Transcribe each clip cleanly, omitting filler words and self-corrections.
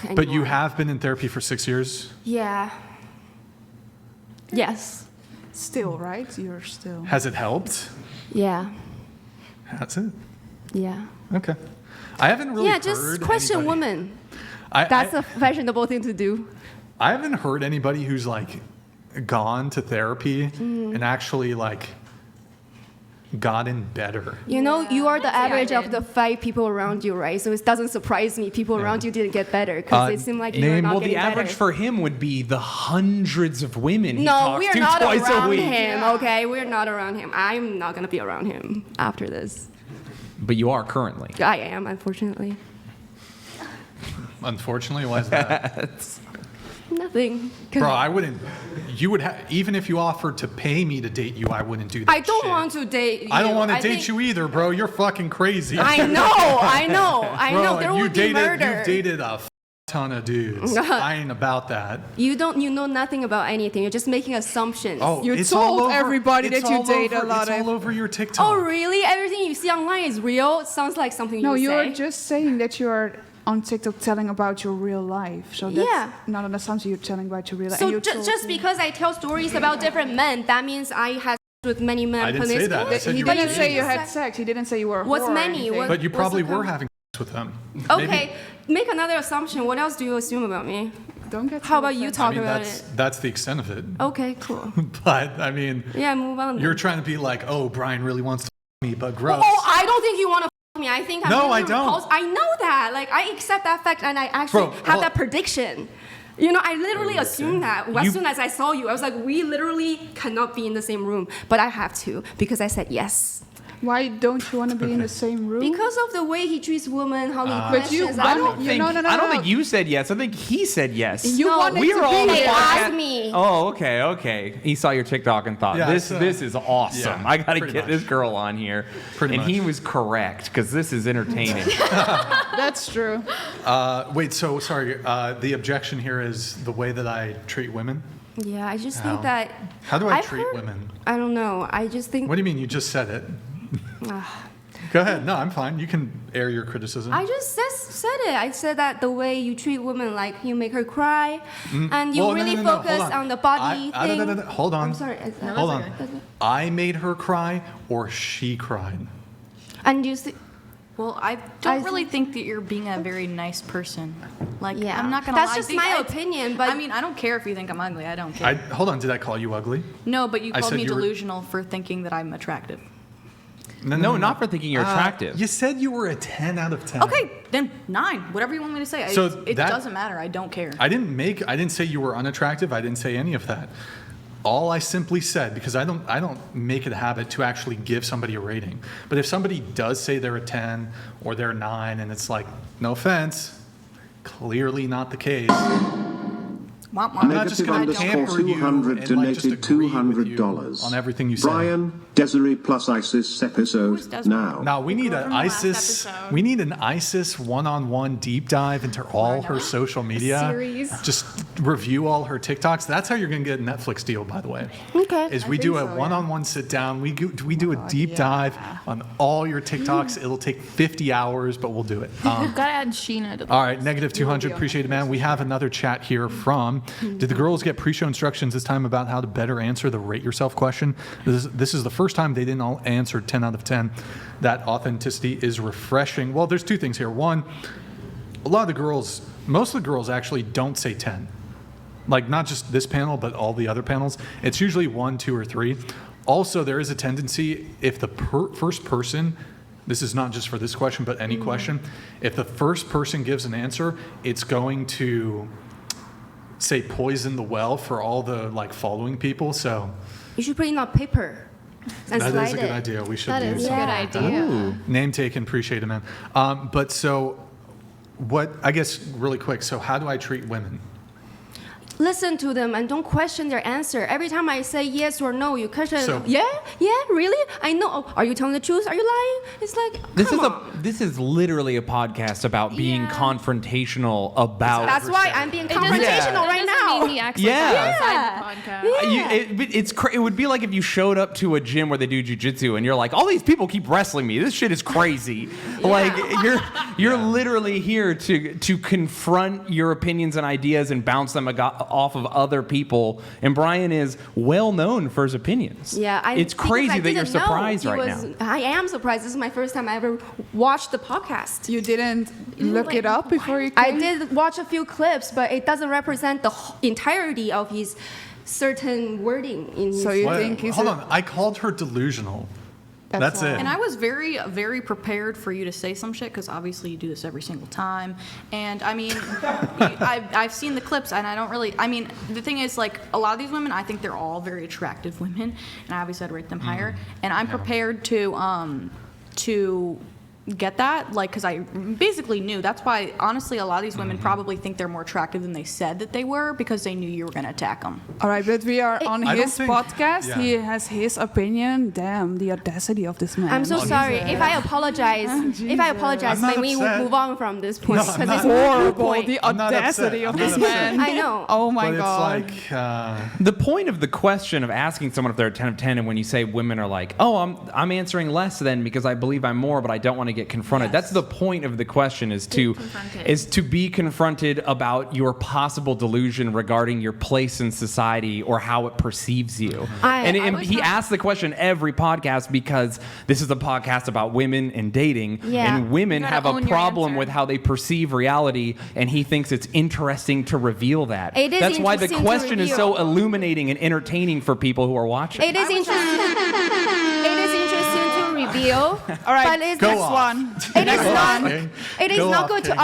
anymore. But you have been in therapy for 6 years? Yeah. Yes. Still, right? You're still. Has it helped? Yeah. Has it? Yeah. Okay. I haven't really heard just question anybody. women. I That's a fashionable thing to do. I haven't heard anybody who's like gone to therapy and actually like gotten better. You know, you are the Let's say I average of did. the 5 people around you, right? So it doesn't surprise me people around you didn't get better because it seemed like you were not Well, getting the average better. for him would be the hundreds of women he No, talks we're to not twice a around week. him, okay? We're not around him. I'm not going to be around him after this. But you are currently. I am, unfortunately. Unfortunately, why is that? Nothing. Bro, I wouldn't. You would have, even if you offered to pay me to date you, I wouldn't do that. I don't shit. want to date you. I don't want to date think- you either, bro. You're fucking crazy. I know. There you would dated, be murder. You've dated a ton of dudes. I ain't about that. You know nothing about anything. You're just making assumptions. Oh, You it's told all over, everybody it's that you all date over, a lot It's of- all over your TikTok. Oh, really? Everything you see online is real? It sounds like something you No, would you're say. just saying that you're on TikTok telling about your real life. So that's Yeah. not an assumption. You're telling about your real life. So And you just because I tell stories about different men, that means I had sex with many men. I didn't say that. I said He you were didn't dating. say you had sex. He didn't say you were a What's whore or many? anything. What- But you what's probably the were com- having sex with them. Okay, make another assumption. What else do you assume about me? Don't get How so about you offended. talk I mean, about that's it? that's the extent of it. Okay, cool. But I mean, Yeah, move on. then. you're trying to be like, oh, Brian really wants to me, but gross. Oh, I don't think you want to me. I think I'm No, really I don't. repulsed. I know that. Like, I accept that fact, and I actually Bro, have hold- that prediction. You know, I literally assumed that as soon as I saw you. I was like, we literally cannot be in the same room, but I have to because I said yes. Why don't you want to be in the same room? Because of the way he treats women, how he But you- questions. I I'm don't like, think- no, I don't think you said yes. I think he said yes. You No, wanted we to were all be on the They here. podcast. asked me. Oh, okay. He saw your TikTok and thought, Yeah, this it's, is awesome. yeah, I got to pretty get much. this girl on here. Pretty and he much. was correct because this is entertaining. That's true. Wait, so sorry. The objection here is the way that I treat women. Yeah, I just How? think that. How do I I've treat heard- women? I don't know. I just think. What do you mean? You just said it. Go ahead. No, I'm fine. You can air your criticism. I just said it. I said that the way you treat women, like you make her cry, and you Well, no, really no, no, hold focus on the body I- thing. no, hold on. I'm sorry. Hold on. I made her cry, or she cried. And you see, Well, I don't really think that you're being a very nice person. Like, Yeah. I'm not gonna That's lie. just I think my opinion, but- I mean, I don't care if you think I'm ugly. I don't care. Hold on. Did I call you ugly? No, but you I called said me you were- delusional for thinking that I'm attractive. No, not for thinking you're attractive. You said you were a 10 out of 10. Okay, then 9. Whatever you want me to say. So it that- doesn't matter. I don't care. I didn't say you were unattractive. I didn't say any of that. All I simply said, because I don't make it a habit to actually give somebody a rating. But if somebody does say they're a 10 or they're a 9, and it's like, no offense, clearly not the case. Womp womp. I'm not just going to Negative pamper you 200 and like just donated agree with you $200. on everything you say. Brian, Desiree plus ISIS episode Who's Desiree? now. Now we need girl an from the last ISIS. episode. We need an ISIS one-on-one deep dive into all her social media. series. Just review all her TikToks. That's how you're going to get a Netflix deal, by the way. okay. Is we do a think so, yeah. one-on-one sit down. We do a deep dive on all your TikToks. It'll take 50 hours, but we'll do it. Gotta add Sheena to the All right, negative 200. Appreciate it, man. We have another chat here from. Did the girls get pre-show instructions this time about how to better answer the rate yourself question? This is the first time they didn't all answer 10 out of 10. That authenticity is refreshing. Well, there's two things here. One, a lot of the girls, most of the girls actually don't say 10. Like not just this panel, but all the other panels. It's usually 1, 2, or 3. Also, there is a tendency if the first person, this is not just for this question, but any question, if the first person gives an answer, it's going to say poison the well for all the like following people. So You should put it on paper and that slide is a good it. idea. We should That do is a something good like that. idea. Name taken, appreciate it, man. But so, what? I guess really quick. So, how do I treat women? Listen to them and don't question their answer. Every time I say yes or no, you question. So- yeah, really? I know. Oh, are you telling the truth? Are you lying? It's like This come is on. This is literally a podcast about being confrontational about. That's why I'm being confrontational right now. Mean he acts Yeah. like that outside the podcast. It would be like if you showed up to a gym where they do jujitsu and you're like, all these people keep wrestling me. This shit is crazy. Like you're literally here to confront your opinions and ideas and bounce them off of other people. And Brian is well known for his opinions. Yeah, it's crazy that you're surprised right now. I am surprised. This is my first time I ever watched the podcast. You didn't look it up before you came? I did watch a few clips, but it doesn't represent the entirety of his certain wording in his. So you think he's Hold on. I called her delusional. That's it. And I was very, very prepared for you to say some shit because obviously you do this every single time. And I mean, I've seen the clips and I don't really. I mean, the thing is, like, a lot of these women, I think they're all very attractive women, and I obviously I'd rate them higher. And I'm prepared to get that, like, because I basically knew. That's why, honestly, a lot of these women probably think they're more attractive than they said that they were because they knew you were going to attack them. All right, but we are on I don't his think- podcast. yeah. He has his opinion. Damn, the audacity of this man. I'm so sorry. If I apologize, I'm not then we will upset. move on from this point No, I'm because not. it's more Horrible, point. the I'm not audacity upset. of I'm this not upset. man. I know. Oh my but god. it's like, The point of the question of asking someone if they're a 10 of 10, and when you say women are like, oh, I'm answering less than because I believe I'm more, but I don't want to get confronted. That's the point of the question is to be confronted about your possible delusion regarding your place in society or how it perceives you. And he asks the question every podcast because this is a podcast about women and dating, Yeah. and women You have gotta a own your problem answer. with how they perceive reality, and he thinks it's interesting to reveal that. It is That's why the interesting to question is so reveal. illuminating and entertaining for people who are watching. It is interesting. It is interesting to reveal. All right, but it's Go next off. one. It is Go not. off, King. It is Go not off, good King. to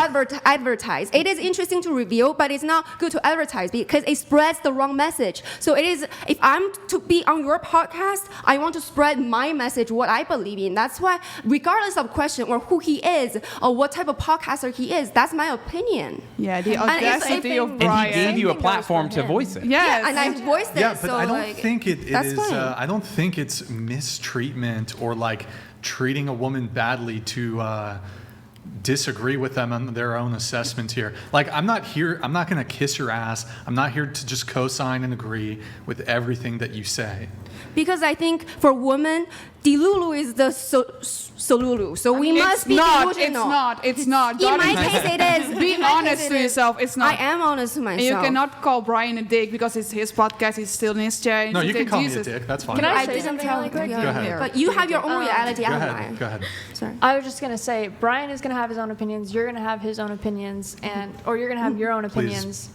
advertise. It is interesting to reveal, but it's not good to advertise because it spreads the wrong message. So it is. If I'm to be on your podcast, I want to spread my message, what I believe in. That's why, regardless of question or who he is or what type of podcaster he is, that's my opinion. Yeah, the And it's- audacity of And he Brian. gave you a Same thing goes platform for to him. voice it. Yes. Yeah, and I voiced it. yeah, but so I don't like, think it that's is. fine. I don't think it's mistreatment or like treating a woman badly to disagree with them on their own assessment here. Like, I'm not going to kiss your ass. I'm not here to just co-sign and agree with everything that you say. Because I think for women, Delulu is the Solulu. So we must It's be not. delusional. It's not. In Don't my even- case, it is. Be In my honest case, to it is. yourself. It's not. I am honest to myself. And you cannot call Brian a dick because it's his podcast. He's still in his chair. No, you can call me a Jesus. dick. That's fine. Can I I say didn't something tell really quick? you. Go ahead. But you have your own reality. I Go have ahead. mine. Go ahead. Sorry. I was just gonna say, Brian is gonna have his own opinions. You're gonna have his own opinions, or you're gonna have your own Please. opinions.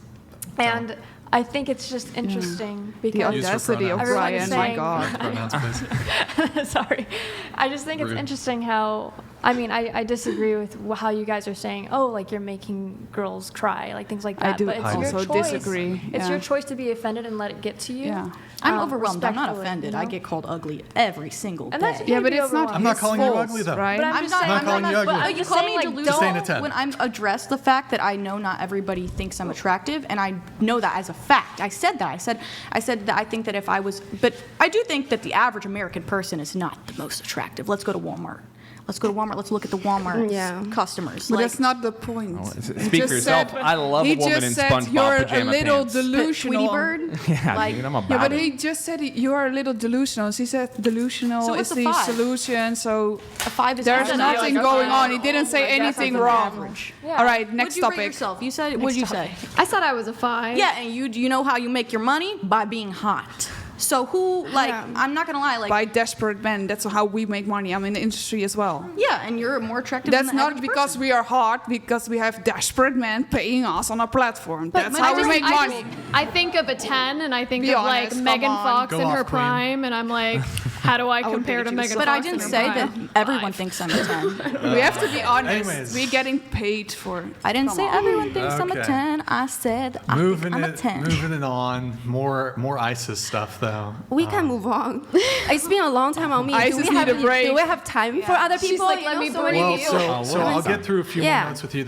And I think it's just interesting The because Use her audacity of pronouns. Brian. Everyone's My saying- God. Pronouns, please. sorry, I just think it's Rude. interesting how. I mean, I disagree with how you guys are saying, oh, like you're making girls cry, like things like that. I do but it's also your choice. disagree, It's yeah. your choice to be offended and let it get to you. Yeah. I'm overwhelmed. I'm not respectfully, offended. you I know? get called ugly every single And day. that's Yeah, okay but to be it's not. overwhelmed. I'm not his calling you fault, ugly, though. right? But I'm just saying, not calling you ugly. but I'm You just call saying, me like, delusional Just 10 to 10. when I'm addressed the fact that I know not everybody thinks I'm attractive, and I know that as a fact. I said that. I said that I think that if I was, but I do think that the average American person is not the most attractive. Let's go to Walmart. Let's look at the Walmart Yeah. customers. But Like, that's not the point. Speak He for just yourself. said- I love a he woman just in said SpongeBob you're pajama a little pants. delusional. Tweety Bird. Yeah, like, dude, I'm about Yeah, but it. he just said you are a little delusional. He said delusional So is what's a the 5? solution. So a 5 is there's average. nothing like, going okay. on. He didn't say I guess anything that's an wrong. average. Yeah. All right, next What'd you rate topic. yourself? You said. What'd you say? I thought I was a 5. Yeah, and you know how you make your money? By being hot. So who, like, I'm not gonna lie, like, By desperate men. That's how we make money. I'm in the industry as well. yeah, and you're more attractive That's than the not average because person. we are hot, because we have desperate men paying us on our platform. That's I how we just- make I money. I think of a 10, and I think Be of honest, like come Megan on. Fox Go in her off, Queen. prime, and I'm like, how do I compare take to it Megan too Fox? But I in didn't her say that prime? everyone thinks I'm a 10. We have to be honest. Anyways. We're getting paid for. I didn't say everyone thinks I'm a Okay. 10. I said I think Moving I'm a it 10. on. More ISIS stuff, though. We can move on. It's been a long time on me. ISIS need a break. Do we have time for other She's people? like, You let know, me so breathe. many Well, people. so I'll get through a few Yeah. more notes with you.